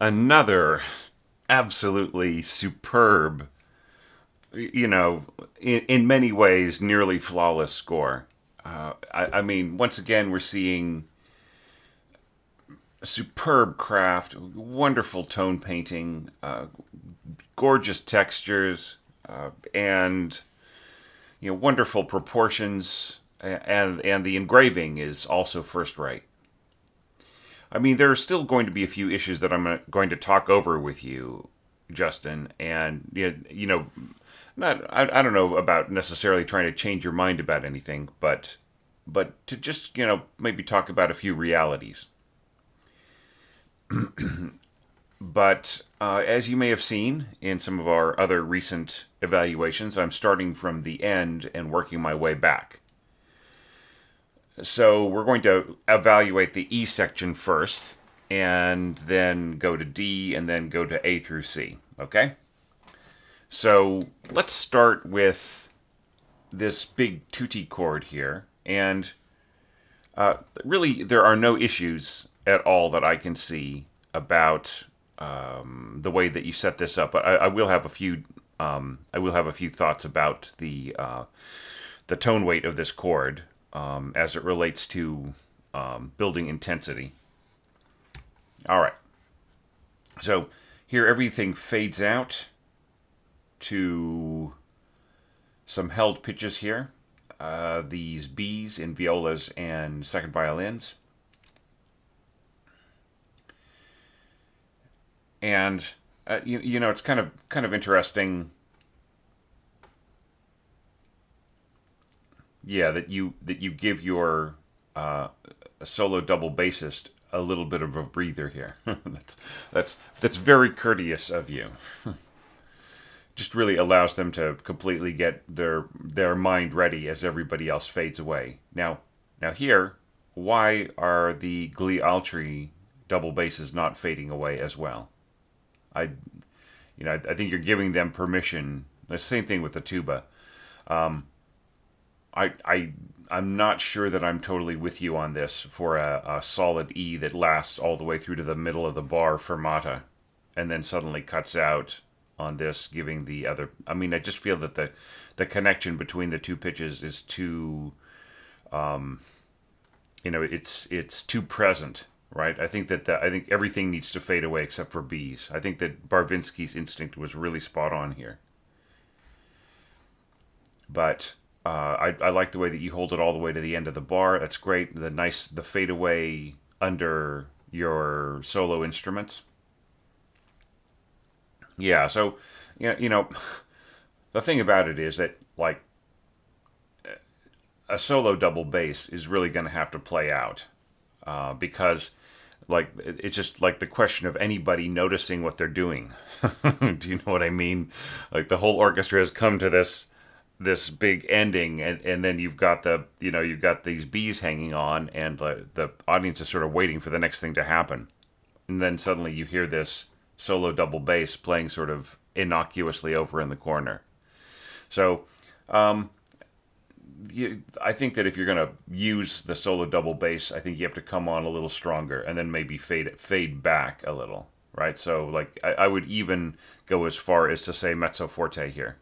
Another absolutely superb, in many ways, nearly flawless score. I mean, once again, we're seeing superb craft, wonderful tone painting, gorgeous textures, and wonderful proportions, and the engraving is also first rate. I mean, there are still going to be a few issues that I'm going to talk over with you, Justin, and not I don't know about necessarily trying to change your mind about anything, but to just maybe talk about a few realities. But as you may have seen in some of our other recent evaluations, I'm starting from the end and working my way back. So we're going to evaluate the E section first, and then go to D, and then go to A through C. Okay? So let's start with this big tutti chord here. And really, there are no issues at all that I can see about the way that you set this up. But I will have a few. I will have a few thoughts about the tone weight of this chord as it relates to building intensity. All right. So here everything fades out to some held pitches here. These Bs in violas and second violins. And it's kind of interesting. Yeah, that you give your solo double bassist a little bit of a breather here. that's very courteous of you. Just really allows them to completely get their mind ready as everybody else fades away. Now here, why are the Glee Altri double basses not fading away as well? I think you're giving them permission. The same thing with the tuba. I'm not sure that I'm totally with you on this for a solid E that lasts all the way through to the middle of the bar fermata, and then suddenly cuts out on this, giving the other. I mean, I just feel that the connection between the two pitches is too, it's too present, right? I think I think everything needs to fade away except for B's. I think that Barvinsky's instinct was really spot on here, but. I like the way that you hold it all the way to the end of the bar. That's great. The fade away under your solo instruments. Yeah. So, the thing about it is that like a solo double bass is really going to have to play out because like it's just like the question of anybody noticing what they're doing. Do you know what I mean? Like the whole orchestra has come to this big ending, and then you've got you've got these bees hanging on, and the audience is sort of waiting for the next thing to happen, and then suddenly you hear this solo double bass playing sort of innocuously over in the corner. So I think that if you're going to use the solo double bass, I think you have to come on a little stronger and then maybe fade back a little, right? So like I would even go as far as to say mezzo forte here.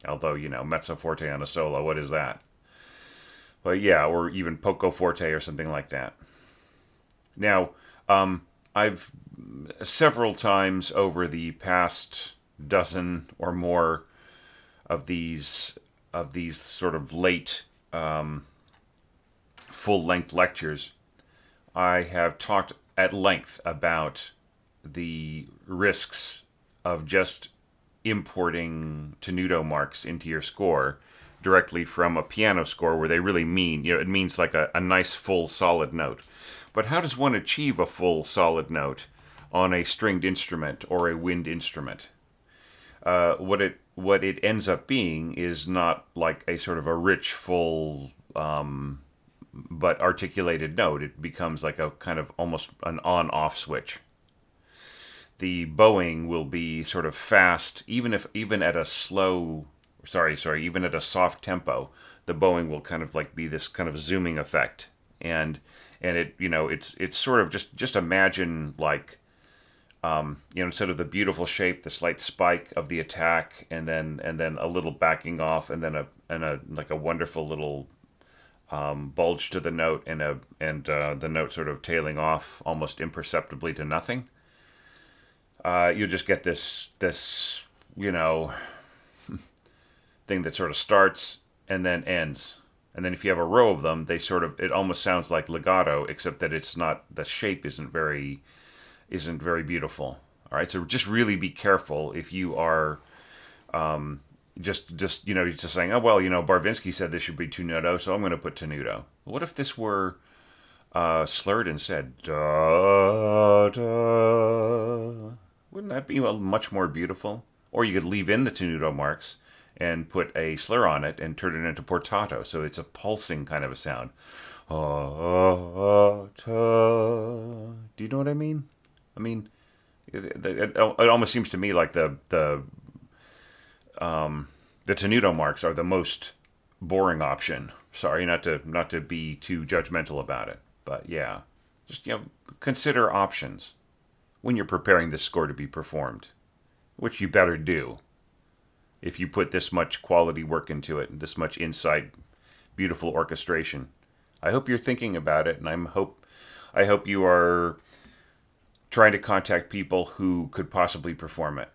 Although, mezzo forte on a solo, what is that? But yeah, or even poco forte or something like that. Now, I've several times over the past dozen or more of these sort of late full-length lectures, I have talked at length about the risks of just importing tenuto marks into your score directly from a piano score where they really mean, it means like a nice full solid note. But how does one achieve a full solid note on a stringed instrument or a wind instrument? What it ends up being is not like a sort of a rich, full, but articulated note. It becomes like a kind of almost an on-off switch. The bowing will be sort of fast, even at a soft tempo, the bowing will kind of like be this kind of zooming effect, and it's sort of just imagine like instead of the beautiful shape, the slight spike of the attack, and then a little backing off, and then a like a wonderful little bulge to the note, and the note sort of tailing off almost imperceptibly to nothing. You'll just get this thing that sort of starts and then ends. And then if you have a row of them, it almost sounds like legato, except that it's not, the shape isn't very beautiful. All right, so just really be careful if you are just saying, oh well, Barvinsky said this should be tenuto, so I'm going to put tenuto. What if this were slurred and said da da? Wouldn't that be much more beautiful? Or you could leave in the tenuto marks and put a slur on it and turn it into portato, so it's a pulsing kind of a sound. Do you know what I mean? I mean, it almost seems to me like the tenuto marks are the most boring option. Sorry, not to be too judgmental about it, but yeah, just consider options when you're preparing this score to be performed, which you better do if you put this much quality work into it and this much insight, beautiful orchestration. I hope you're thinking about it, and I hope you are trying to contact people who could possibly perform it,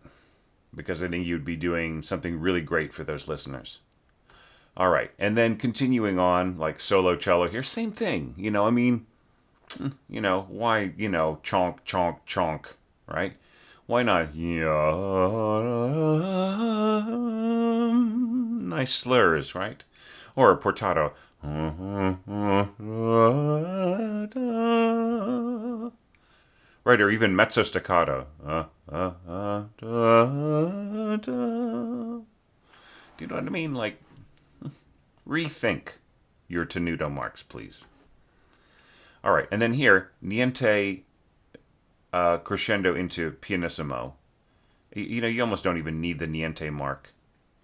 because I think you'd be doing something really great for those listeners. All right, and then continuing on, like solo cello here, same thing. Why, chonk, chonk, chonk, right? Why not? Nice slurs, right? Or a portato. Right, or even mezzo staccato. Do you know what I mean? Like, rethink your tenuto marks, please. All right, and then here, niente crescendo into pianissimo. You almost don't even need the niente mark,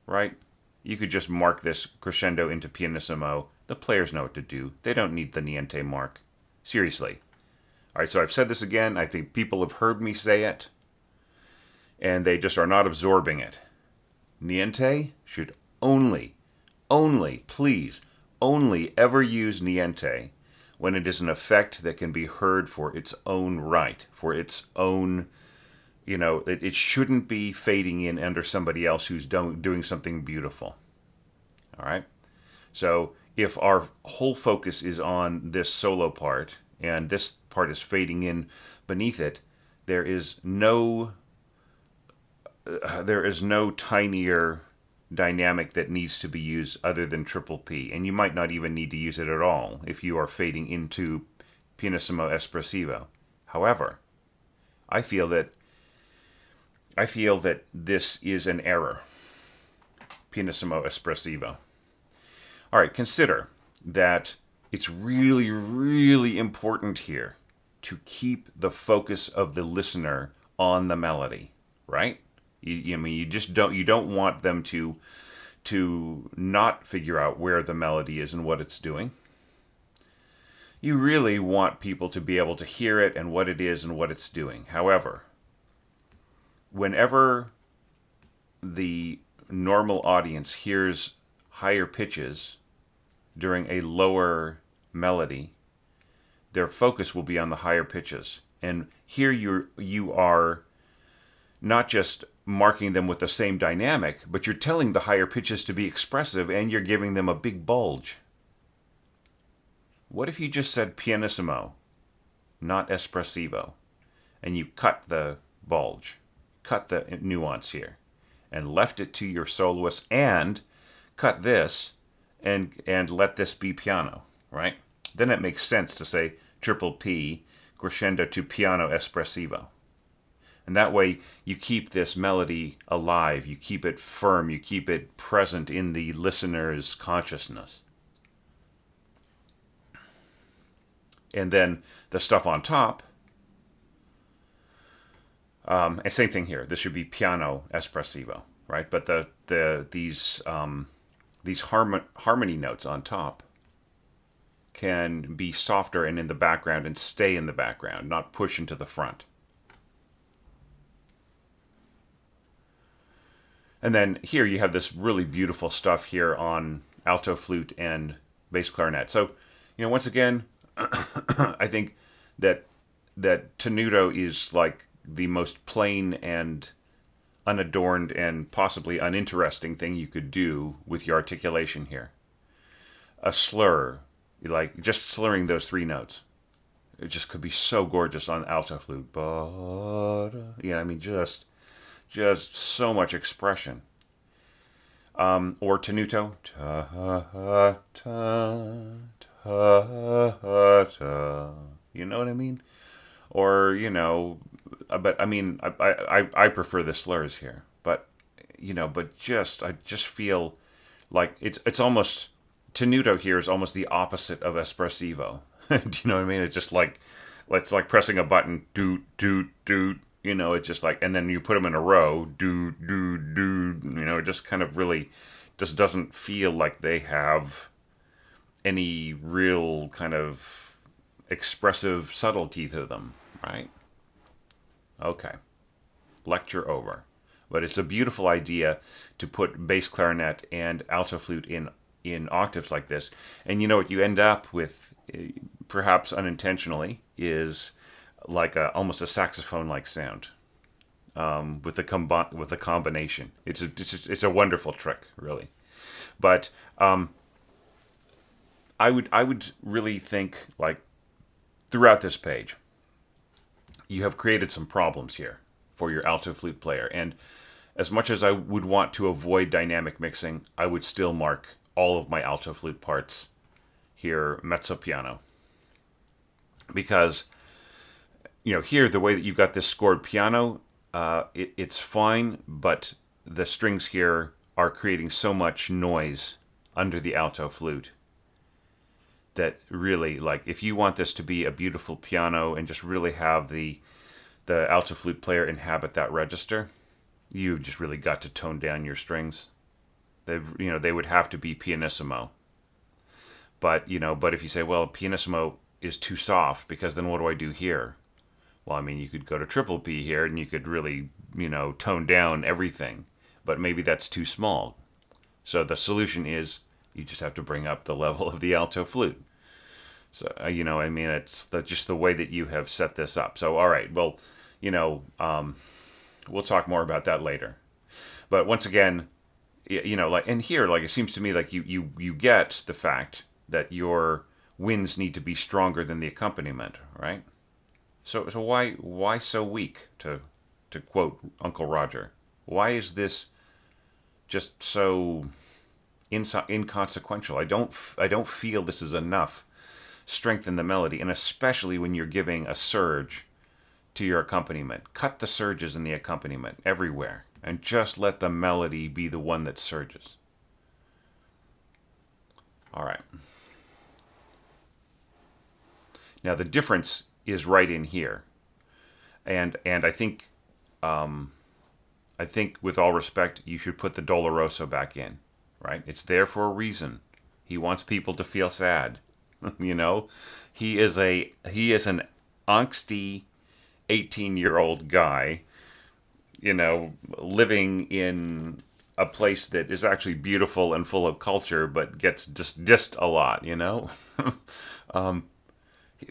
right? You could just mark this crescendo into pianissimo. The players know what to do. They don't need the niente mark. Seriously. All right, so I've said this again. I think people have heard me say it, and they just are not absorbing it. Niente should only, please, only ever use niente when it is an effect that can be heard for its own right, for its own, it shouldn't be fading in under somebody else who's doing something beautiful. All right? So if our whole focus is on this solo part, and this part is fading in beneath it, there is no tinier dynamic that needs to be used other than triple P, and you might not even need to use it at all if you are fading into pianissimo espressivo. However, I feel that this is an error. Pianissimo espressivo. All right, consider that it's really, really important here to keep the focus of the listener on the melody, right? You don't want them to not figure out where the melody is and what it's doing. You really want people to be able to hear it and what it is and what it's doing. However, whenever the normal audience hears higher pitches during a lower melody, their focus will be on the higher pitches. And here you are not just marking them with the same dynamic, but you're telling the higher pitches to be expressive, and you're giving them a big bulge. What if you just said pianissimo, not espressivo, and you cut the bulge, cut the nuance here, and left it to your soloist, and cut this, and let this be piano, right? Then it makes sense to say triple P, crescendo to piano espressivo. And that way you keep this melody alive, you keep it firm, you keep it present in the listener's consciousness. And then the stuff on top, and same thing here. This should be piano espressivo, right? But these harmony notes on top can be softer and in the background and stay in the background, not push into the front. And then here you have this really beautiful stuff here on alto flute and bass clarinet. So, once again, I think that tenuto is like the most plain and unadorned and possibly uninteresting thing you could do with your articulation here. A slur, like just slurring those three notes, it just could be so gorgeous on alto flute. Just so much expression. Or tenuto. Ta, ta, ta, ta. You know what I mean? Or, but I mean, I prefer the slurs here. But, I just feel like it's almost, tenuto here is almost the opposite of espressivo. Do you know what I mean? It's just like, it's like pressing a button, doot, doot, doot. It's just like, and then you put them in a row, doot, doot, doot. It just kind of really just doesn't feel like they have any real kind of expressive subtlety to them, right? Okay. Lecture over. But it's a beautiful idea to put bass clarinet and alto flute in octaves like this. And what you end up with, perhaps unintentionally, is like almost a saxophone-like sound with a combination. It's a wonderful trick, really. But I would really think, like, throughout this page, you have created some problems here for your alto flute player. And as much as I would want to avoid dynamic mixing, I would still mark all of my alto flute parts here mezzo piano. Because, here, the way that you've got this scored piano, it's fine, but the strings here are creating so much noise under the alto flute that really, like, if you want this to be a beautiful piano and just really have the alto flute player inhabit that register, you've just really got to tone down your strings. They would have to be pianissimo. But if you say, well, pianissimo is too soft, because then what do I do here? Well, I mean, you could go to triple P here and you could really, tone down everything. But maybe that's too small. So the solution is you just have to bring up the level of the alto flute. So, it's just the way that you have set this up. So, all right, well, we'll talk more about that later. But once again, and here, like, it seems to me like you get the fact that your winds need to be stronger than the accompaniment, right? So why so weak, to quote Uncle Roger? Why is this just so inconsequential? I don't feel this is enough strength in the melody, and especially when you're giving a surge to your accompaniment. Cut the surges in the accompaniment everywhere, and just let the melody be the one that surges. All right. Now the difference is right in here, and I think with all respect, you should put the Doloroso back in. Right? It's there for a reason. He wants people to feel sad. He is an angsty 18-year-old guy, living in a place that is actually beautiful and full of culture, but gets dissed a lot,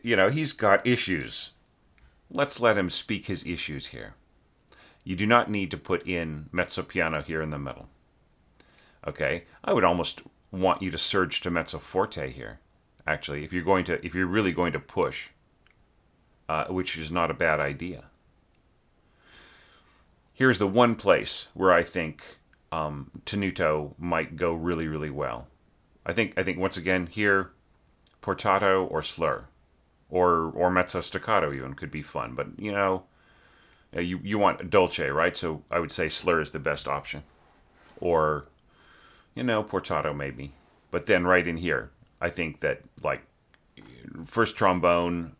he's got issues. Let's let him speak his issues here. You do not need to put in mezzo piano here in the middle. Okay? I would almost want you to surge to mezzo forte here, actually, if you're really going to push, which is not a bad idea. Here's the one place where I think tenuto might go really, really well. I think once again here, portato or slur, or mezzo staccato even could be fun. But you want dolce, right? So I would say slur is the best option, or portato maybe. But then right in here, I think that, like, first trombone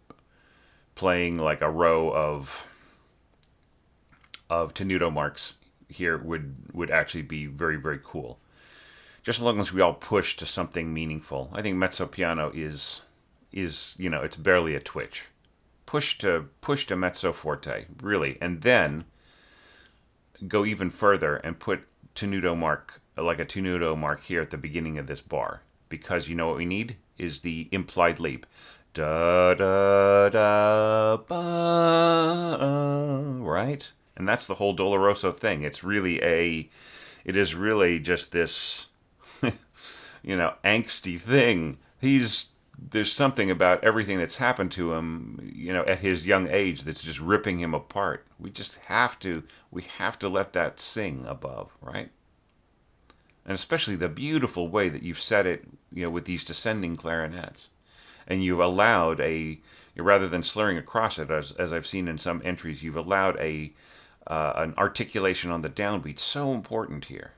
playing like a row of tenuto marks here would actually be very, very cool. Just as long as we all push to something meaningful. I think mezzo piano is it's barely a twitch. Push to mezzo forte, really, and then go even further and put tenuto mark, like a tenuto mark here at the beginning of this bar, because you know what we need is the implied leap. Da da da ba, right? And that's the whole Doloroso thing. It is really just this, angsty thing. There's something about everything that's happened to him, at his young age that's just ripping him apart. We have to let that sing above, right? And especially the beautiful way that you've set it, with these descending clarinets. And you've allowed rather than slurring across it, as I've seen in some entries, you've allowed an articulation on the downbeat. So important here,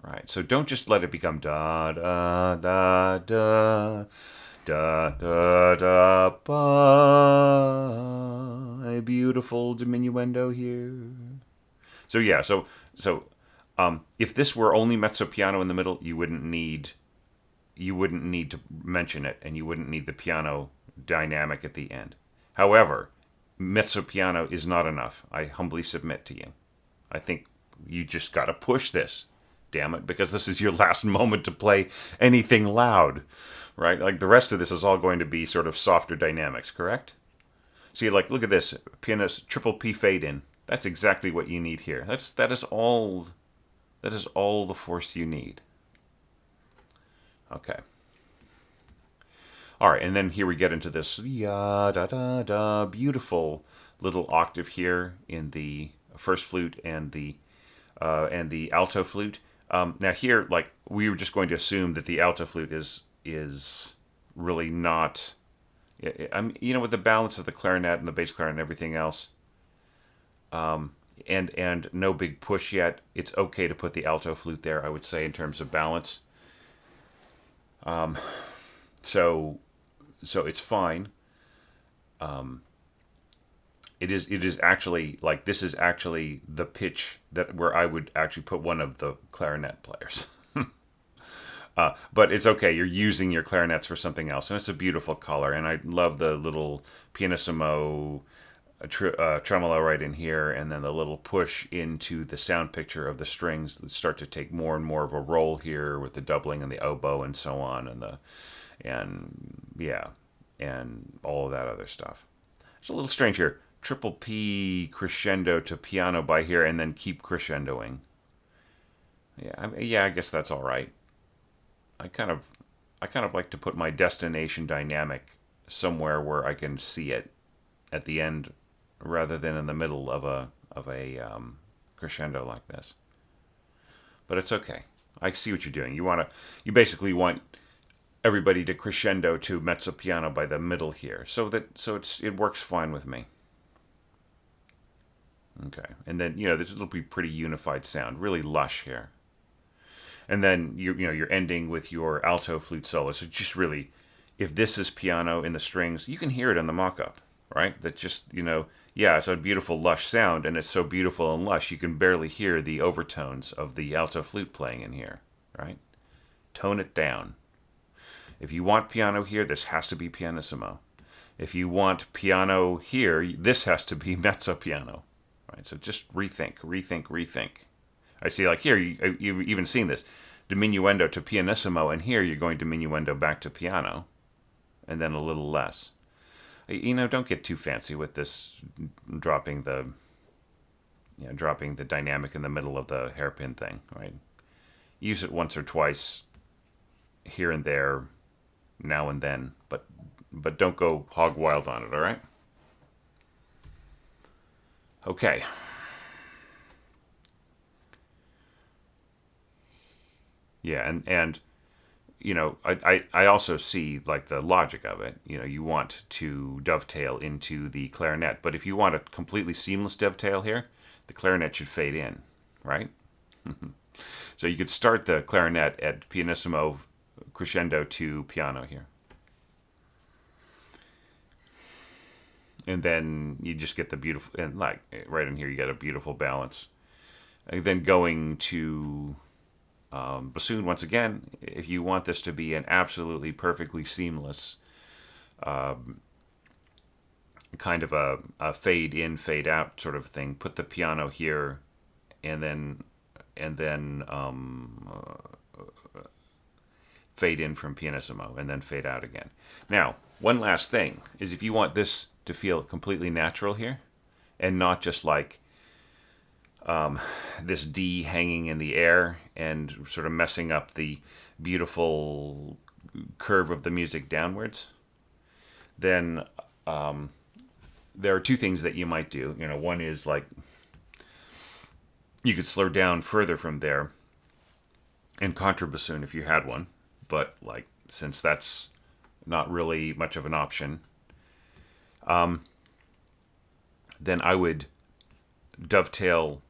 right? So don't just let it become da da da da da da da ba. A beautiful diminuendo here. So yeah, if this were only mezzo piano in the middle, you wouldn't need to mention it, and you wouldn't need the piano dynamic at the end. However, mezzo piano is not enough. I humbly submit to you. I think you just got to push this, damn it, because this is your last moment to play anything loud, right? Like the rest of this is all going to be sort of softer dynamics, correct? See, look at this, pianist triple P fade in. That's exactly what you need here. That is all the force you need. Okay. All right, and then here we get into this ya da da da beautiful little octave here in the first flute and the alto flute. Now here, we were just going to assume that the alto flute is really not. With the balance of the clarinet and the bass clarinet and everything else, and no big push yet, it's okay to put the alto flute there, I would say, in terms of balance. So it's fine. It is actually, this is actually the pitch where I would actually put one of the clarinet players. But it's okay. You're using your clarinets for something else, and it's a beautiful color. And I love the little pianissimo tremolo right in here, and then the little push into the sound picture of the strings that start to take more and more of a role here with the doubling and the oboe and so on, and all of that other stuff. It's a little strange here. Triple P crescendo to piano by here, and then keep crescendoing. I guess that's all right. I kind of like to put my destination dynamic somewhere where I can see it at the end, rather than in the middle of a crescendo like this. But it's okay. I see what you're doing. You basically want everybody to crescendo to mezzo piano by the middle here, so it works fine with me. Okay, and then this will be pretty unified sound, really lush here. And then you're ending with your alto flute solo. So just really, if this is piano in the strings, you can hear it in the mock-up, right? That just it's a beautiful lush sound, and it's so beautiful and lush you can barely hear the overtones of the alto flute playing in here, right? Tone it down. If you want piano here, this has to be pianissimo. If you want piano here, this has to be mezzo piano, right? So just rethink. I see, here, you've even seen this. Diminuendo to pianissimo, and here you're going diminuendo back to piano, and then a little less. Don't get too fancy with this, dropping the dynamic in the middle of the hairpin thing, right? Use it once or twice, here and there, now and then, but don't go hog wild on it, all right? Okay. Yeah, and I also see the logic of it. You want to dovetail into the clarinet, but if you want a completely seamless dovetail here, the clarinet should fade in, right? So you could start the clarinet at pianissimo crescendo to piano here. And then you just get the beautiful, and right in here you get a beautiful balance. And then going to bassoon, once again, if you want this to be an absolutely perfectly seamless kind of a fade in, fade out sort of thing, put the piano here, and then and then fade in from pianissimo, and then fade out again. Now, one last thing is if you want this to feel completely natural here, and not just like this D hanging in the air and sort of messing up the beautiful curve of the music downwards, then there are two things that you might do. One is like you could slow down further from there and contrabassoon if you had one, but like since that's not really much of an option, then I would dovetail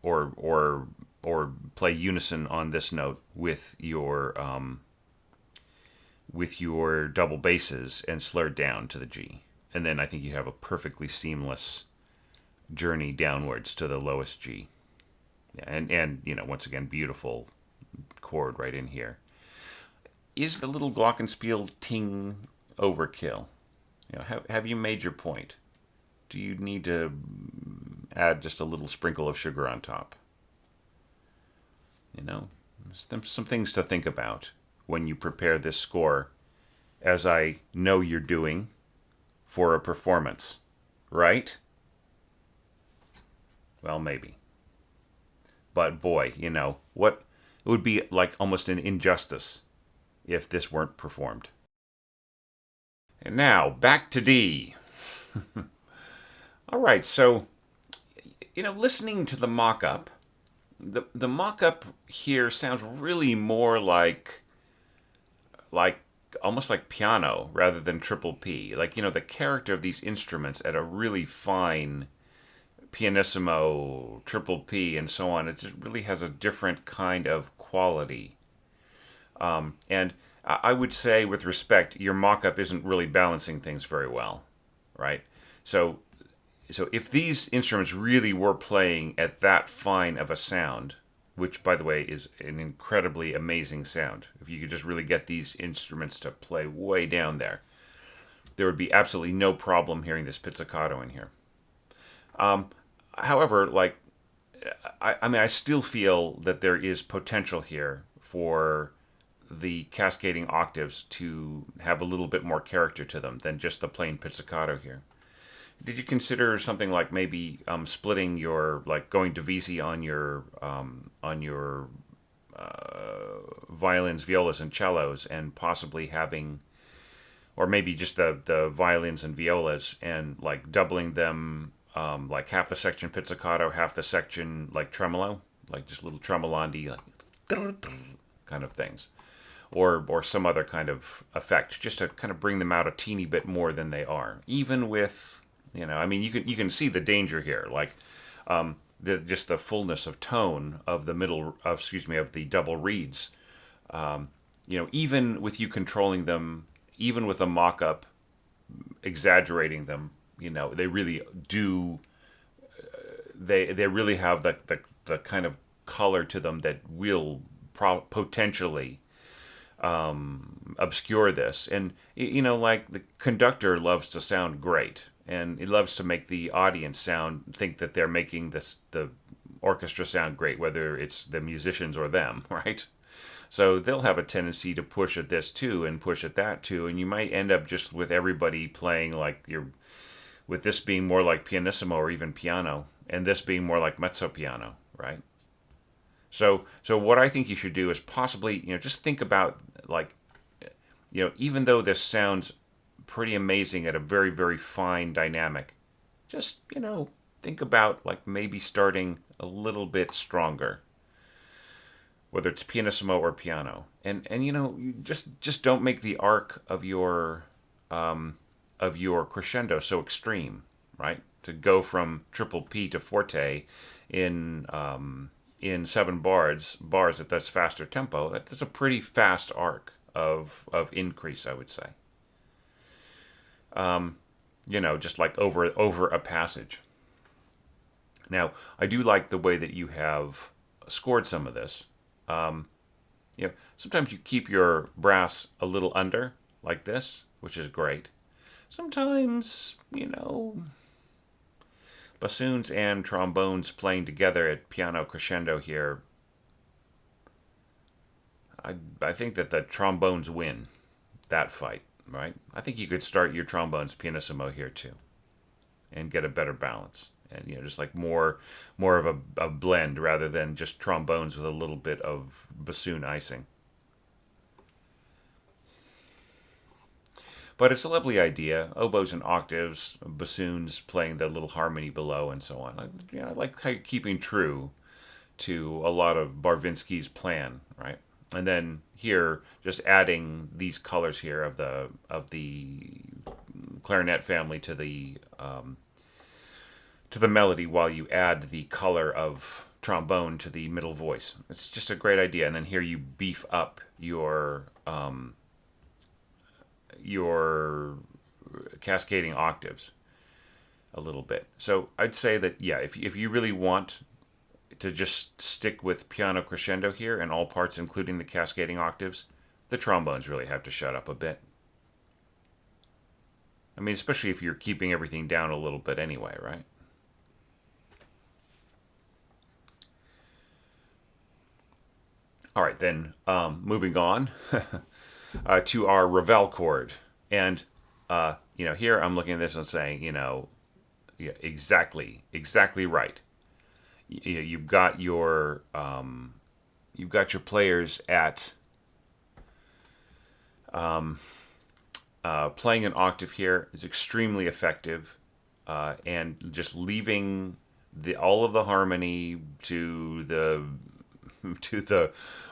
or play unison on this note with your double basses and slur down to the G. And then I think you have a perfectly seamless journey downwards to the lowest G. Yeah, and once again, beautiful chord right in here. Is the little glockenspiel ting overkill? Have you made your point? Do you need to add just a little sprinkle of sugar on top? Some things to think about when you prepare this score, as I know you're doing for a performance, right? Well, maybe. But boy, what it would be like almost an injustice if this weren't performed. And now, back to D. All right, so, listening to the mock-up, the mock-up here sounds really more like almost like piano rather than triple P. Like, the character of these instruments at a really fine pianissimo, triple P, and so on, it just really has a different kind of quality. And I would say, with respect, your mock-up isn't really balancing things very well, right? So if these instruments really were playing at that fine of a sound, which, by the way, is an incredibly amazing sound, if you could just really get these instruments to play way down there would be absolutely no problem hearing this pizzicato in here. However, I still feel that there is potential here for the cascading octaves to have a little bit more character to them than just the plain pizzicato here. Did you consider something like maybe splitting your, like going divisi on your violins, violas, and cellos, and possibly having, or maybe just the violins and violas, and like doubling them, like half the section pizzicato, half the section like tremolo, like just little tremolandi, like kind of things, or some other kind of effect, just to kind of bring them out a teeny bit more than they are, even with. You can see the danger here, like just the fullness of tone of the of the double reeds. Even with you controlling them, even with a mock-up, exaggerating them, they really do. They really have the kind of color to them that will potentially obscure this. And like the conductor loves to sound great. And it loves to make the audience think that they're making the orchestra sound great, whether it's the musicians or them, right? So they'll have a tendency to push at this too and push at that too, and you might end up just with everybody playing with this being more like pianissimo or even piano, and this being more like mezzo piano, right? So what I think you should do is possibly, just think about even though this sounds pretty amazing at a very, very fine dynamic, just think about maybe starting a little bit stronger, whether it's pianissimo or piano, and you just don't make the arc of your crescendo so extreme, right? To go from triple P to forte in 7 bars at this faster tempo, that's a pretty fast arc of increase, I would say. Just like over a passage. Now, I do like the way that you have scored some of this. Sometimes you keep your brass a little under, like this, which is great. Sometimes, bassoons and trombones playing together at piano crescendo here, I think that the trombones win that fight, right? I think you could start your trombones pianissimo here too and get a better balance. And just like more of a blend rather than just trombones with a little bit of bassoon icing. But it's a lovely idea. Oboes and octaves, bassoons playing the little harmony below, and so on. I like how you're keeping true to a lot of Barvinsky's plan, right? And then here, just adding these colors here of the clarinet family to the melody, while you add the color of trombone to the middle voice. It's just a great idea. And then here you beef up your cascading octaves a little bit. So I'd say that, yeah, if you really want to just stick with piano crescendo here and all parts including the cascading octaves, the trombones really have to shut up a bit. I mean, especially if you're keeping everything down a little bit anyway, right? All right, then moving on to our Ravel chord. And, here I'm looking at this and saying, yeah, exactly right. You've got your players at playing an octave here is extremely effective, and just leaving all of the harmony to the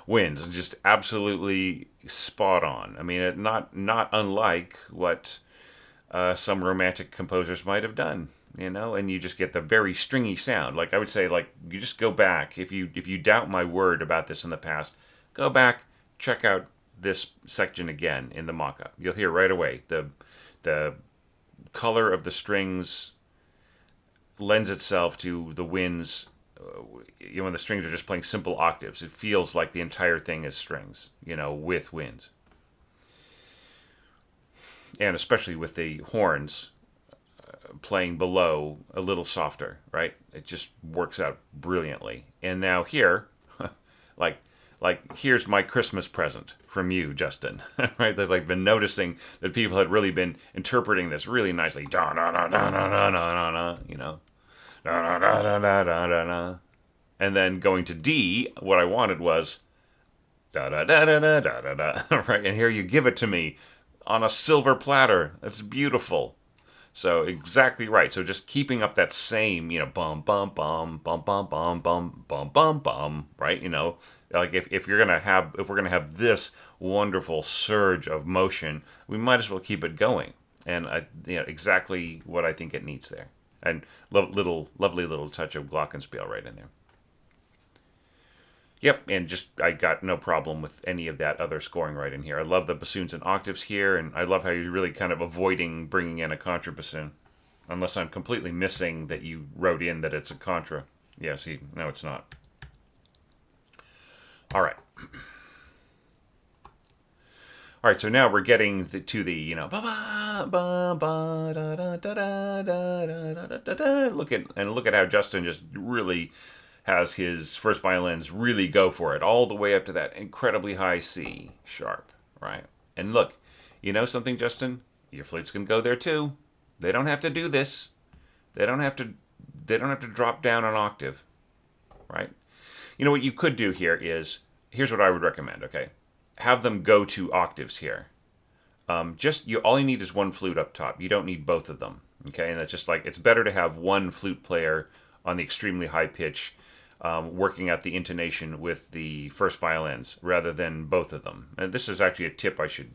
winds is just absolutely spot on. I mean, not unlike what some romantic composers might have done. And you just get the very stringy sound. Like I would say, like you just go back if you doubt my word about this in the past, go back, check out this section again in the mock-up. You'll hear right away the color of the strings lends itself to the winds. When the strings are just playing simple octaves, it feels like the entire thing is strings, with winds. And especially with the horns playing below a little softer, right? It just works out brilliantly. And now here, like here's my Christmas present from you, Justin. Right? There's like been noticing that people had really been interpreting this really nicely. Da da da da da da da da, da da da da da da da da. And then going to D, what I wanted was da da da da da da da da. Right? And here you give it to me on a silver platter. That's beautiful. So exactly right. So just keeping up that same, bum bum bum bum bum bum bum bum bum bum, right? Like if we're gonna have this wonderful surge of motion, we might as well keep it going. And exactly what I think it needs there. And lovely little touch of glockenspiel right in there. Yep, and I got no problem with any of that other scoring right in here. I love the bassoons and octaves here, and I love how you're really kind of avoiding bringing in a contrabassoon. Unless I'm completely missing that you wrote in that it's a contra. Yeah, see, no, it's not. All right. All right, so now we're getting to the, look at how Justin just really has his first violins really go for it all the way up to that incredibly high C sharp, right? And look, something, Justin? Your flutes can go there too. They don't have to do this. They don't have to drop down an octave, right? What you could do here here's what I would recommend, okay? Have them go to octaves here. All you need is one flute up top. You don't need both of them, okay? And it's just like, it's better to have one flute player on the extremely high pitch, working out the intonation with the first violins rather than both of them. And this is actually a tip I should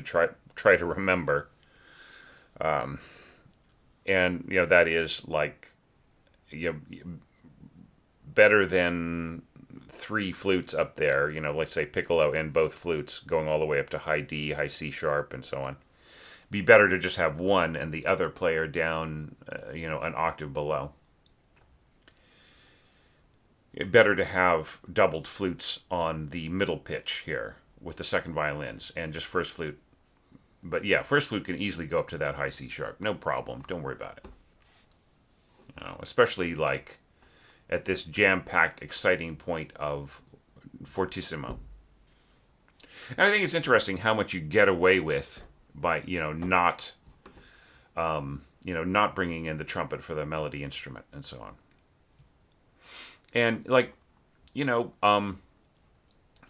try to remember. And that is like, better than three flutes up there. Let's say piccolo and both flutes going all the way up to high D, high C sharp, and so on. Be better to just have one and the other player down, an octave below. Better to have doubled flutes on the middle pitch here with the second violins and just first flute. But yeah, first flute can easily go up to that high C sharp. No problem. Don't worry about it. especially like at this jam-packed, exciting point of fortissimo. And I think it's interesting how much you get away with by not bringing in the trumpet for the melody instrument and so on. And like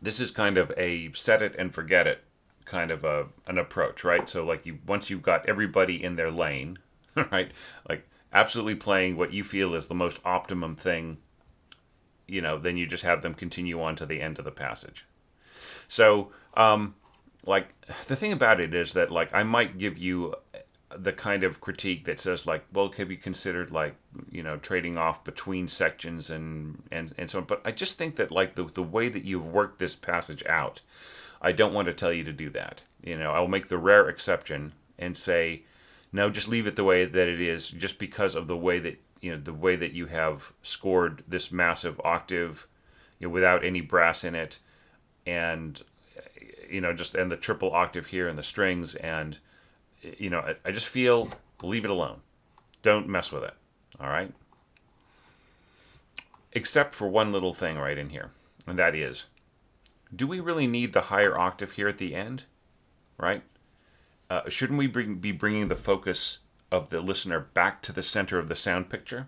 this is kind of a set it and forget it kind of an approach, right? So like once you've got everybody in their lane, right? Like absolutely playing what you feel is the most optimum thing, then you just have them continue on to the end of the passage. So, like the thing about it is that like I might give you the kind of critique that says like, well, have you considered like trading off between sections and so on? But I just think that like the way that you've worked this passage out, I don't want to tell you to do that. I'll make the rare exception and say, no, just leave it the way that it is, just because of the way that you have scored this massive octave, without any brass in it, and and the triple octave here and the strings, and I just feel leave it alone. Don't mess with it. All right. Except for one little thing right in here, and that is, do we really need the higher octave here at the end? Right? Shouldn't we be bringing the focus of the listener back to the center of the sound picture?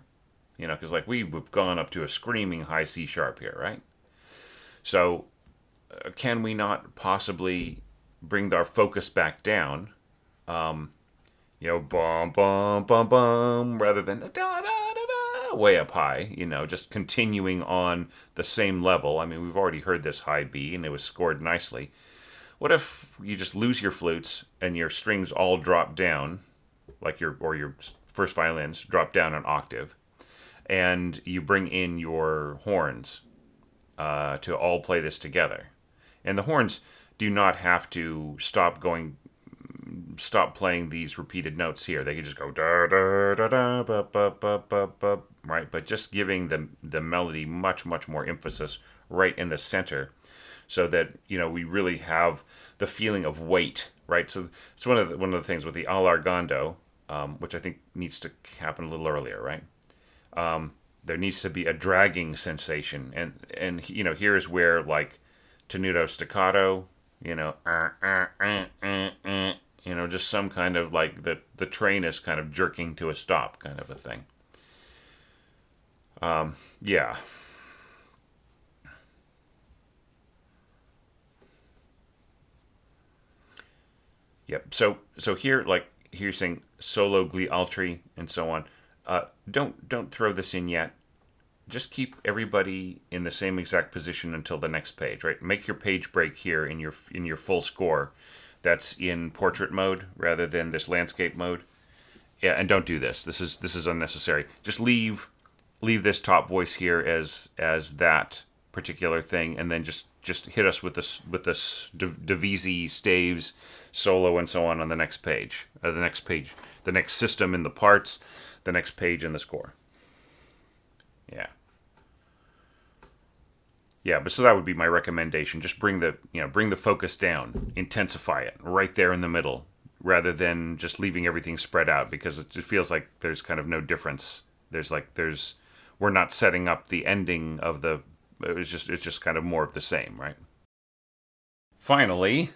Because like we've gone up to a screaming high C sharp here, right? So can we not possibly bring our focus back down? Bum bum bum bum, rather than da da da da way up high. Just continuing on the same level. I mean, we've already heard this high B, and it was scored nicely. What if you just lose your flutes and your strings all drop down, like your first violins drop down an octave, and you bring in your horns to all play this together? And the horns do not have to stop playing these repeated notes here. They can just go da da da da ba ba ba ba ba, right? But just giving the melody much more emphasis right in the center, so that we really have the feeling of weight, right? So it's one of the things with the allargando, which I think needs to happen a little earlier, right? There needs to be a dragging sensation, and here's where like tenuto staccato, just some kind of like the train is kind of jerking to a stop, kind of a thing. Yeah. Yep. So here, like here, saying solo gli altri and so on. Don't throw this in yet. Just keep everybody in the same exact position until the next page, right? Make your page break here in your full score. That's in portrait mode rather than this landscape mode. Yeah, and don't do this. This is unnecessary. Just leave this top voice here as that particular thing, and then just hit us with this divisi, staves, solo, and so on the next page. The next system in the parts, the next page in the score. Yeah. Yeah, but so that would be my recommendation. Just bring the focus down, intensify it right there in the middle, rather than just leaving everything spread out, because it just feels like there's kind of no difference. We're not setting up the ending of the. It's just kind of more of the same, right? Finally,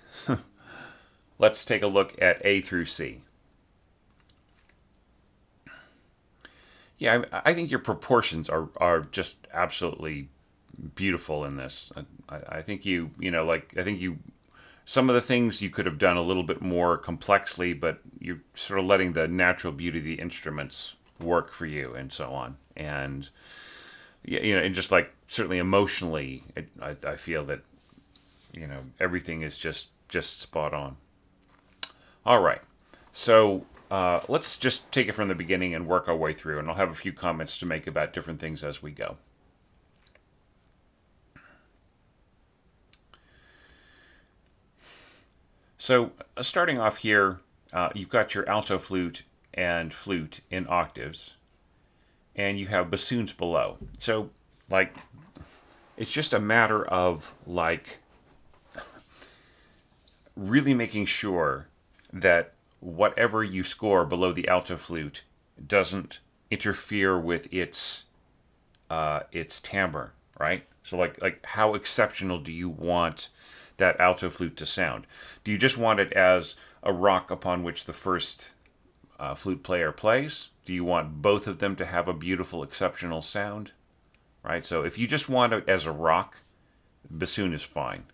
let's take a look at A through C. Yeah, I think your proportions are just absolutely beautiful in this. I think some of the things you could have done a little bit more complexly, but you're sort of letting the natural beauty of the instruments work for you and so on. And and just like certainly emotionally, I feel that everything is just spot on. All right, so let's just take it from the beginning and work our way through, and I'll have a few comments to make about different things as we go. So starting off here, you've got your alto flute and flute in octaves, and you have bassoons below. So, like, it's just a matter of, like, really making sure that whatever you score below the alto flute doesn't interfere with its timbre, right? So like how exceptional do you want that alto flute to sound? Do you just want it as a rock upon which the first flute player plays? Do you want both of them to have a beautiful, exceptional sound? Right? So if you just want it as a rock, bassoon is fine.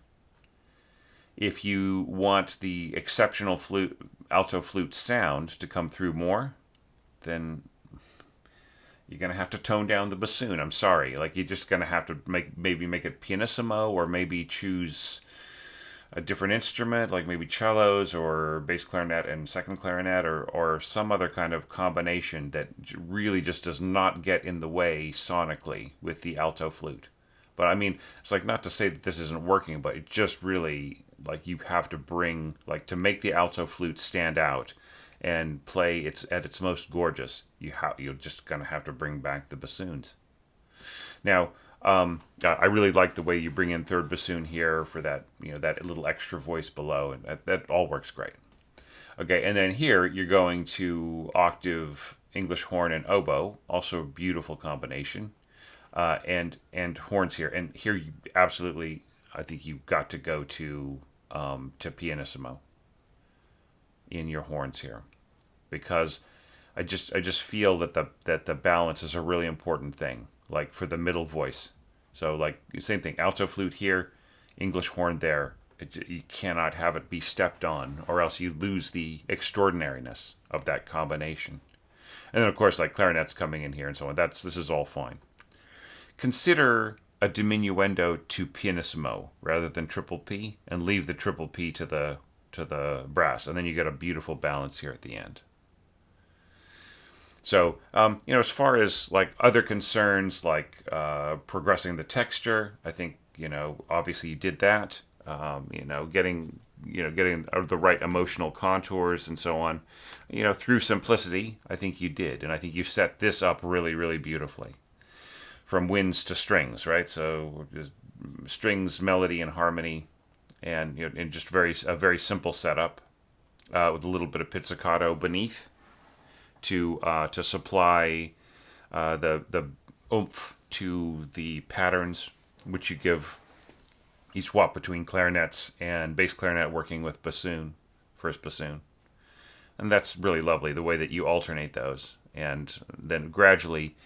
If you want the exceptional flute, alto flute sound to come through more, then you're going to have to tone down the bassoon. I'm sorry. Like, you're just going to have to maybe make it pianissimo, or maybe choose a different instrument, like maybe cellos or bass clarinet and second clarinet, or some other kind of combination that really just does not get in the way sonically with the alto flute. But I mean, it's like, not to say that this isn't working, but it just really, like, you have to bring, like, to make the alto flute stand out and play at its most gorgeous, you're just going to have to bring back the bassoons. Now, I really like the way you bring in third bassoon here for that, that little extra voice below, and that all works great. Okay, and then here you're going to octave, English horn, and oboe, also a beautiful combination, and horns here. And here you absolutely, I think you've got to go to pianissimo in your horns here, because I just feel that the balance is a really important thing, like for the middle voice. So like, same thing, alto flute here, English horn there. You cannot have it be stepped on, or else you lose the extraordinariness of that combination. And then of course, like, clarinets coming in here and so on. This is all fine. Consider a diminuendo to pianissimo rather than triple P, and leave the triple P to the brass, and then you get a beautiful balance here at the end. So, as far as like other concerns, like progressing the texture, I think, obviously you did that. Getting the right emotional contours and so on, through simplicity, I think you did, and I think you set this up really, really beautifully. From winds to strings, right? So strings, melody, and harmony, and and just a very simple setup with a little bit of pizzicato beneath to supply the oomph to the patterns, which you give. You swap between clarinets and bass clarinet working with bassoon, first bassoon, and that's really lovely the way that you alternate those, and then gradually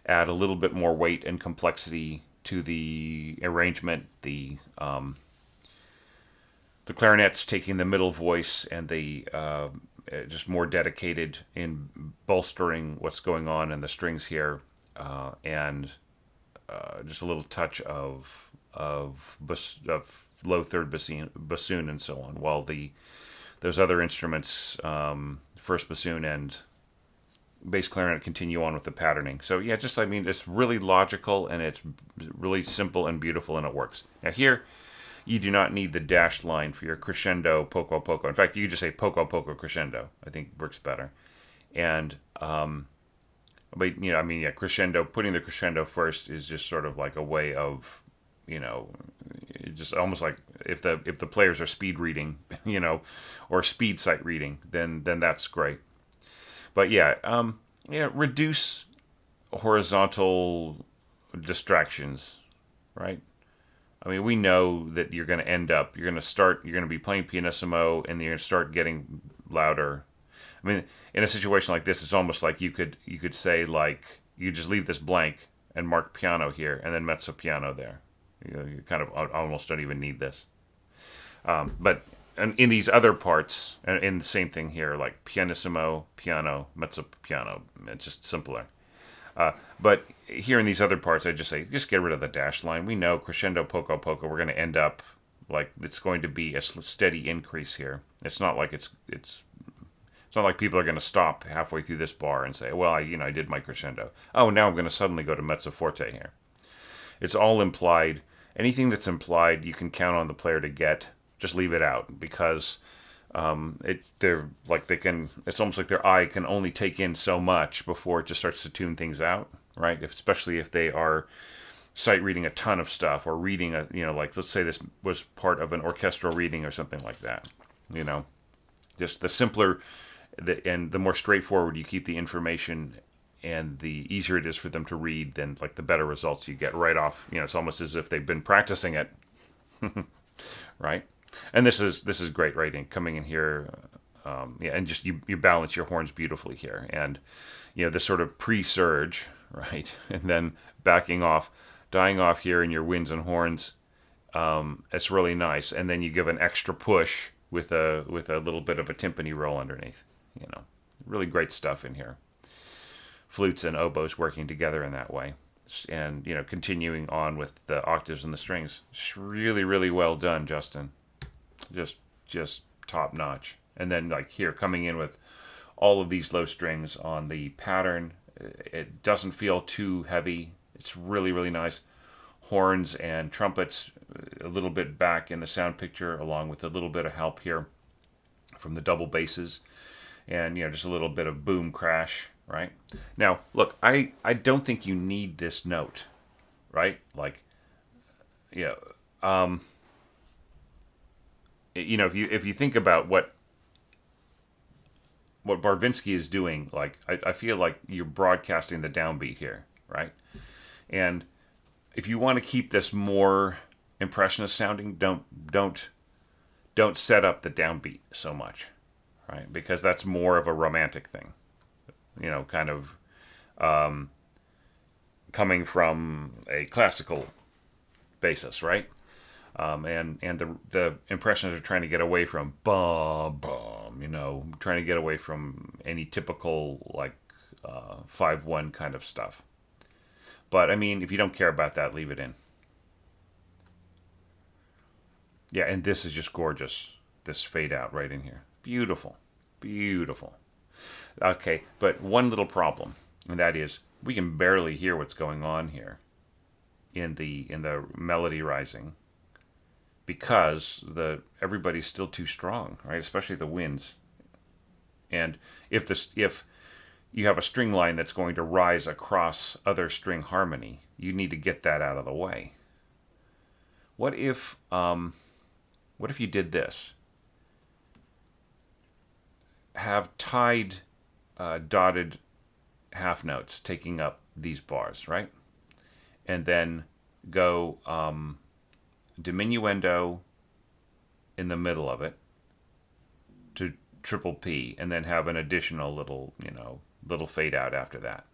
add a little bit more weight and complexity to the arrangement. The clarinets taking the middle voice, and the just more dedicated in bolstering what's going on in the strings here, and just a little touch of low third bassoon and so on. While those other instruments, first bassoon and bass clarinet, continue on with the patterning. So yeah, it's really logical, and it's really simple and beautiful, and it works. Now here, you do not need the dashed line for your crescendo, poco poco. In fact, you could just say poco poco crescendo. I think works better. And crescendo, putting the crescendo first is just sort of like a way of, just almost like if the players are speed reading, or speed sight reading, then that's great. But yeah, reduce horizontal distractions, right? I mean, we know that you're going to be playing pianissimo, and you're going to start getting louder. I mean, in a situation like this, it's almost like you could say, like, you just leave this blank and mark piano here, and then mezzo piano there. You kind of almost don't even need this. But in these other parts, and in the same thing here, like pianissimo, piano, mezzo piano, it's just simpler. But here in these other parts, I just say, just get rid of the dash line. We know crescendo, poco poco, we're going to end up like it's going to be a steady increase here. It's not like it's not like people are going to stop halfway through this bar and say, well, I did my crescendo. Oh, now I'm going to suddenly go to mezzo forte here. It's all implied. Anything that's implied, you can count on the player to get. Just leave it out, because it's almost like their eye can only take in so much before it just starts to tune things out, right? Especially if they are sight reading a ton of stuff, or reading like, let's say this was part of an orchestral reading or something like that. Just the simpler and the more straightforward you keep the information and the easier it is for them to read, then like the better results you get right off. It's almost as if they've been practicing it, right? And this is great, right? And coming in here, yeah, and just you balance your horns beautifully here, and this sort of pre-surge, right, and then backing off, dying off here in your winds and horns. It's really nice, and then you give an extra push with a little bit of a timpani roll underneath. Really great stuff in here. Flutes and oboes working together in that way, and continuing on with the octaves and the strings. It's really, really well done, Justin. Just top notch. And then like here, coming in with all of these low strings on the pattern. It doesn't feel too heavy. It's really, really nice. Horns and trumpets a little bit back in the sound picture, along with a little bit of help here from the double basses, and just a little bit of boom crash, right? Now look, I don't think you need this note, right? Like if you think about what Barvinsky is doing, like I feel like you're broadcasting the downbeat here, right? And if you want to keep this more impressionist sounding, don't set up the downbeat so much, right? Because that's more of a romantic thing, kind of coming from a classical basis, right? And the impressionists are trying to get away from bum bum, trying to get away from any typical like 5/1 kind of stuff. But I mean, if you don't care about that, leave it in. Yeah, and this is just gorgeous. This fade out right in here, beautiful, beautiful. Okay, but one little problem, and that is we can barely hear what's going on here in the melody rising, because everybody's still too strong, right? Especially the winds. And if you have a string line that's going to rise across other string harmony, you need to get that out of the way. What if you did this? Have tied dotted half notes taking up these bars, right? And then go diminuendo in the middle of it to triple P, and then have an additional little fade out after that.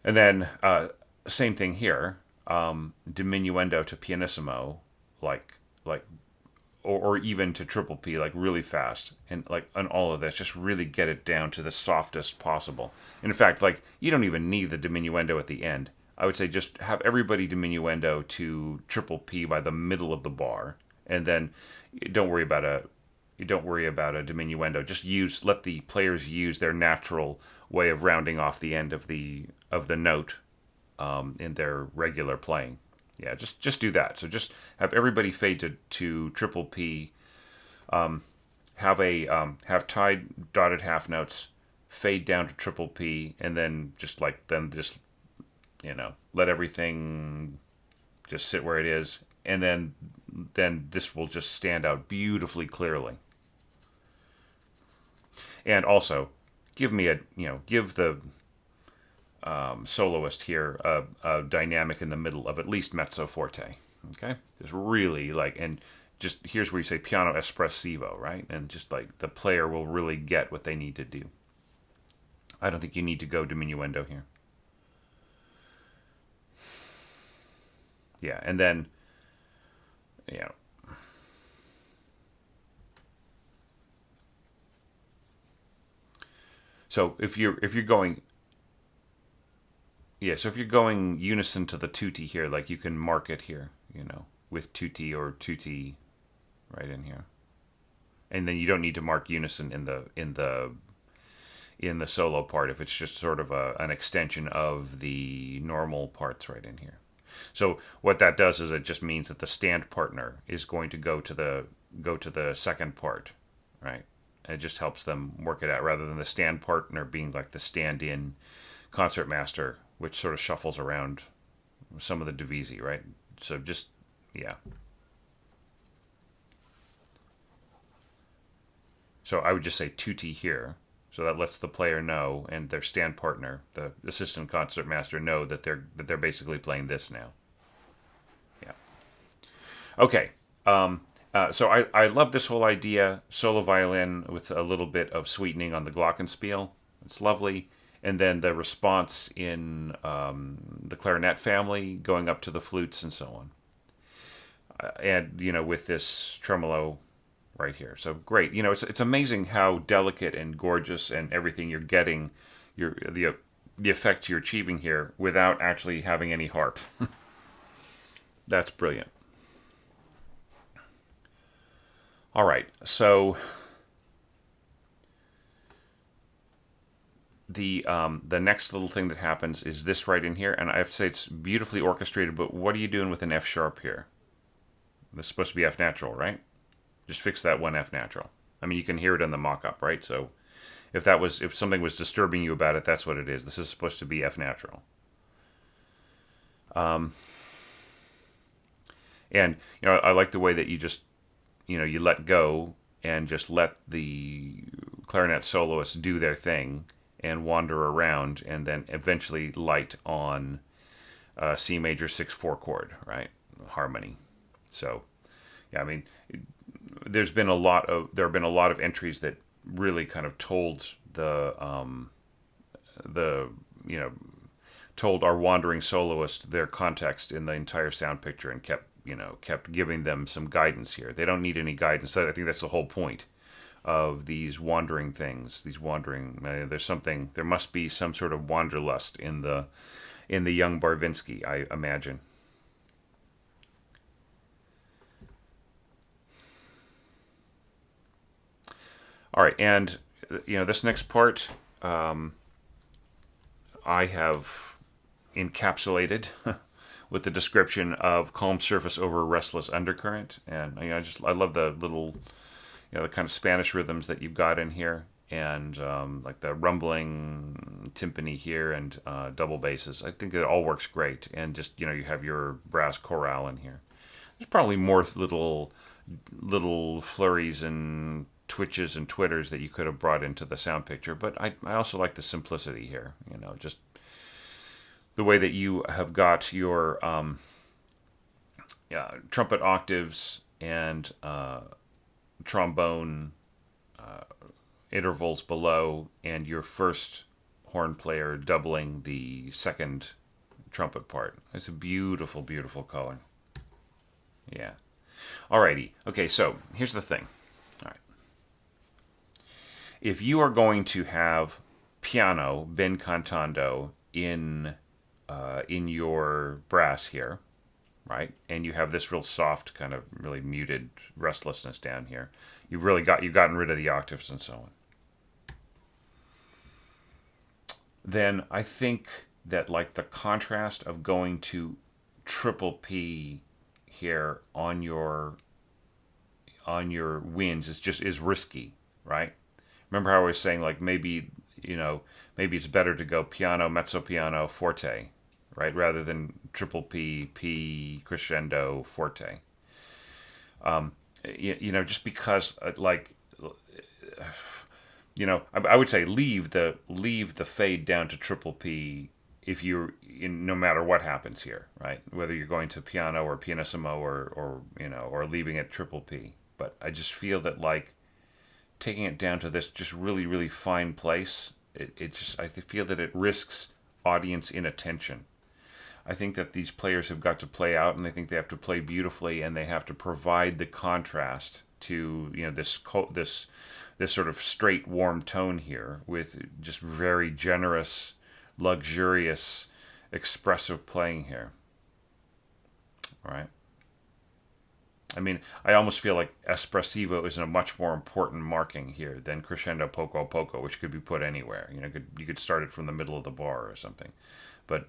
And then same thing here, diminuendo to pianissimo, like or even to triple P, like really fast, and like on all of this, just really get it down to the softest possible. And in fact, like you don't even need the diminuendo at the end. I would say just have everybody diminuendo to triple P by the middle of the bar, and then don't worry about a diminuendo. Just let the players use their natural way of rounding off the end of the note in their regular playing. Yeah, just do that. So just have everybody fade to triple P. Have tied dotted half notes, fade down to triple P, and then just let everything just sit where it is, and then this will just stand out beautifully clearly. And also, give the soloist here a dynamic in the middle of at least mezzo forte. Okay, just really and just here's where you say piano espressivo, right? And just like the player will really get what they need to do. I don't think you need to go diminuendo here. Yeah, and then so if you're going unison to the tutti here, like you can mark it here, with tutti or tutti right in here. And then you don't need to mark unison in the solo part if it's just sort of an extension of the normal parts right in here. So what that does is it just means that the stand partner is going to go to the second part, right? It just helps them work it out, rather than the stand partner being like the stand-in concertmaster, which sort of shuffles around some of the divisi, right? So just, yeah. So I would just say tutti here, So that lets the player know and their stand partner, the assistant concertmaster, know that they're basically playing this now. Yeah. Okay. So I love this whole idea. Solo violin with a little bit of sweetening on the glockenspiel. It's lovely. And then the response in the clarinet family going up to the flutes and so on. And, with this tremolo right here. So great. It's amazing how delicate and gorgeous and everything you're getting, the effects you're achieving here without actually having any harp. That's brilliant. All right, so the next little thing that happens is this right in here, and I have to say it's beautifully orchestrated. But what are you doing with an F sharp here? This is supposed to be F natural, right? Just fix that one F natural. I mean, you can hear it in the mock-up, right? So if something was disturbing you about it, that's what it is. This is supposed to be F natural. And I like the way that you just you let go and just let the clarinet soloists do their thing and wander around, and then eventually light on C major 6/4 chord, right? Harmony. So, yeah, I mean, there have been a lot of entries that really kind of told told our wandering soloist their context in the entire sound picture, and kept giving them some guidance here. They don't need any guidance. I think that's the whole point of these wandering things. There must be some sort of wanderlust in the young Barvinsky, I imagine. All right, and this next part, I have encapsulated with the description of calm surface over restless undercurrent, and I love the little, the kind of Spanish rhythms that you've got in here, and like the rumbling timpani here and double basses. I think it all works great, and just you have your brass chorale in here. There's probably more little flurries and twitches and twitters that you could have brought into the sound picture, but I also like the simplicity here. Just the way that you have got your trumpet octaves and trombone intervals below, and your first horn player doubling the second trumpet part. It's a beautiful, beautiful color. Yeah. Alrighty. Okay, so here's the thing. All right. If you are going to have piano ben cantando in your brass here, right, and you have this real soft, kind of really muted restlessness down here, you've gotten rid of the octaves and so on. Then I think that like the contrast of going to triple P here on your winds is risky, right? Remember how I was saying, like, maybe it's better to go piano, mezzo piano, forte, right, rather than triple P crescendo forte. Just because I would say leave the fade down to triple P if no matter what happens here, right? Whether you're going to piano or pianissimo or leaving it triple P. But I just feel that like taking it down to this just really, really fine place, I feel that it risks audience inattention. I think that these players have got to play out, and they think they have to play beautifully, and they have to provide the contrast to this sort of straight, warm tone here with just very generous, luxurious, expressive playing here. All right. I mean, I almost feel like espressivo is a much more important marking here than crescendo poco a poco, which could be put anywhere. You could start it from the middle of the bar or something. But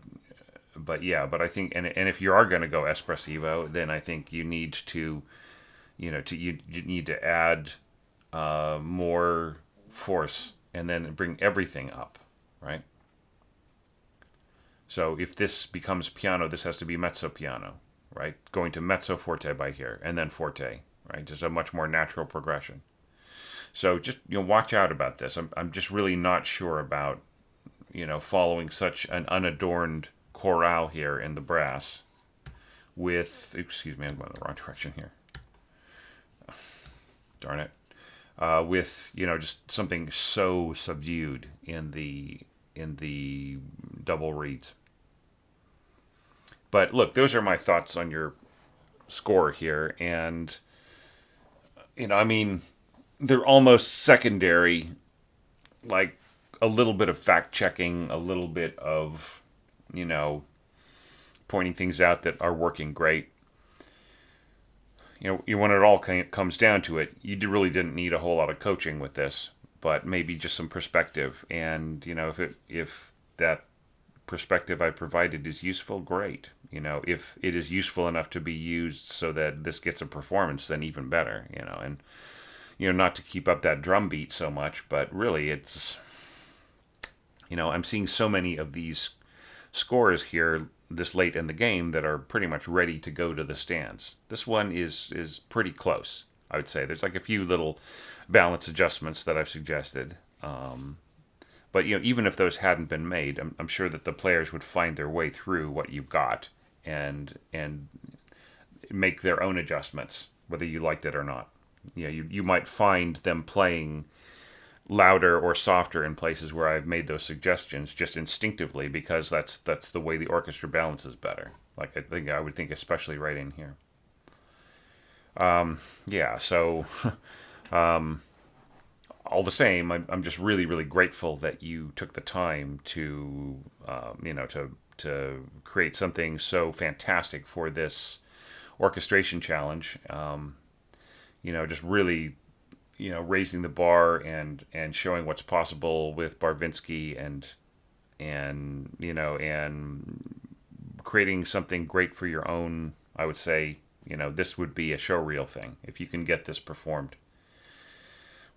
I think, and if you are going to go espressivo, then I think you need to, you need to add more force and then bring everything up, right? So if this becomes piano, this has to be mezzo piano, right? Going to mezzo forte by here, and then forte, right? Just a much more natural progression. So just watch out about this. I'm just really not sure about following such an unadorned chorale here in the brass with, excuse me, I'm going the wrong direction here. Darn it. With just something so subdued in the double reeds. But look, those are my thoughts on your score here, and I mean, they're almost secondary, like a little bit of fact checking, a little bit of pointing things out that are working great. When it all comes down to it, you really didn't need a whole lot of coaching with this, but maybe just some perspective. And if that perspective I provided is useful, great. If it is useful enough to be used so that this gets a performance, then even better. And not to keep up that drum beat so much, but really it's I'm seeing so many of these scores here this late in the game that are pretty much ready to go to the stands. This one is pretty close, I would say. There's like a few little balance adjustments that I've suggested. But even if those hadn't been made, I'm sure that the players would find their way through what you've got and make their own adjustments, whether you liked it or not. You might find them playing louder or softer in places where I've made those suggestions just instinctively, because that's the way the orchestra balances better. Like I would think especially right in here. So all the same, I'm just really, really grateful that you took the time to to create something so fantastic for this orchestration challenge. Just really raising the bar and showing what's possible with Barvinsky and creating something great for your own. I would say this would be a showreel thing if you can get this performed,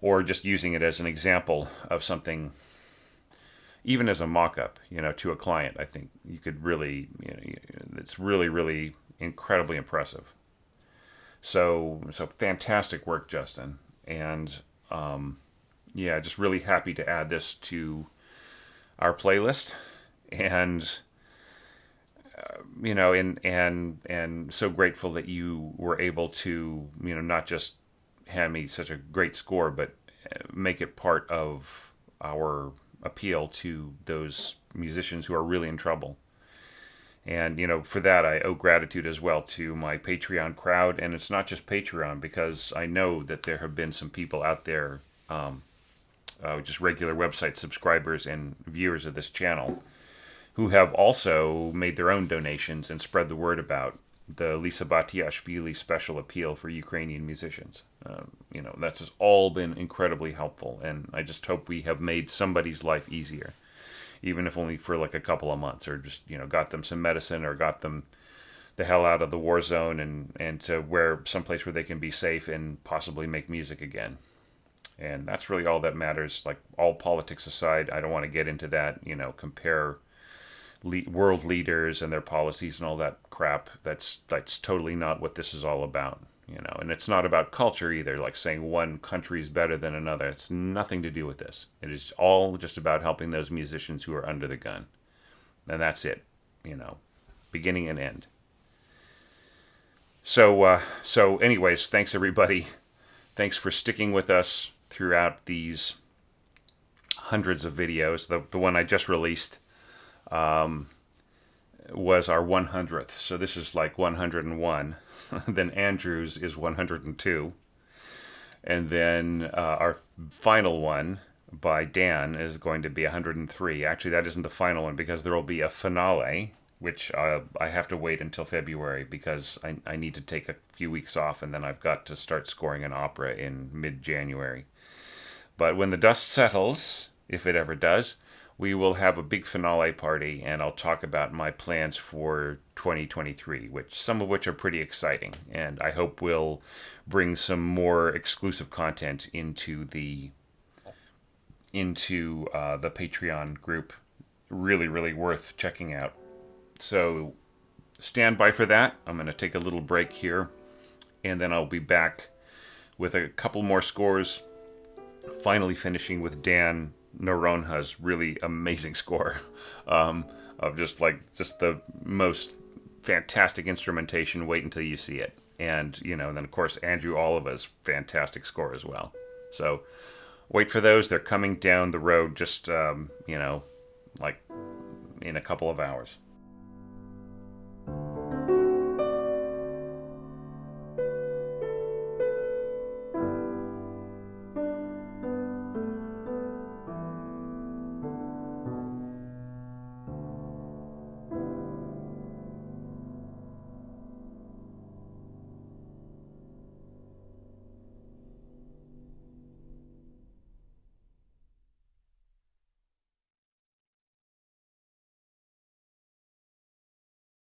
or just using it as an example of something, even as a mock-up to a client. I think you could really it's really, really incredibly impressive. So fantastic work, Justin. And just really happy to add this to our playlist, and and so grateful that you were able to not just hand me such a great score, but make it part of our appeal to those musicians who are really in trouble. And, for that, I owe gratitude as well to my Patreon crowd. And it's not just Patreon, because I know that there have been some people out there, just regular website subscribers and viewers of this channel, who have also made their own donations and spread the word about the Lisa Batiashvili special appeal for Ukrainian musicians. That's just all been incredibly helpful. And I just hope we have made somebody's life easier, even if only for like a couple of months, or just got them some medicine, or got them the hell out of the war zone and to someplace where they can be safe and possibly make music again. And that's really all that matters. Like, all politics aside, I don't want to get into that, compare world leaders and their policies and all that crap. That's totally not what this is all about. And it's not about culture either, like saying one country is better than another. It's nothing to do with this. It is all just about helping those musicians who are under the gun. And that's it, beginning and end. So anyways, thanks everybody. Thanks for sticking with us throughout these hundreds of videos. The one I just released was our 100th. So this is like 101. Then Andrew's is 102. And then our final one by Dan is going to be 103. Actually, that isn't the final one, because there will be a finale, which I have to wait until February, because I need to take a few weeks off, and then I've got to start scoring an opera in mid-January. But when the dust settles, if it ever does, we will have a big finale party, and I'll talk about my plans for 2023, some of which are pretty exciting, and I hope will bring some more exclusive content into the Patreon group. Really, really worth checking out. So stand by for that. I'm going to take a little break here, and then I'll be back with a couple more scores finally finishing with Dan Noronha's really amazing score, of just the most fantastic instrumentation. Wait until you see it. And, then of course Andrew Oliva's fantastic score as well. So wait for those. They're coming down the road just, like in a couple of hours.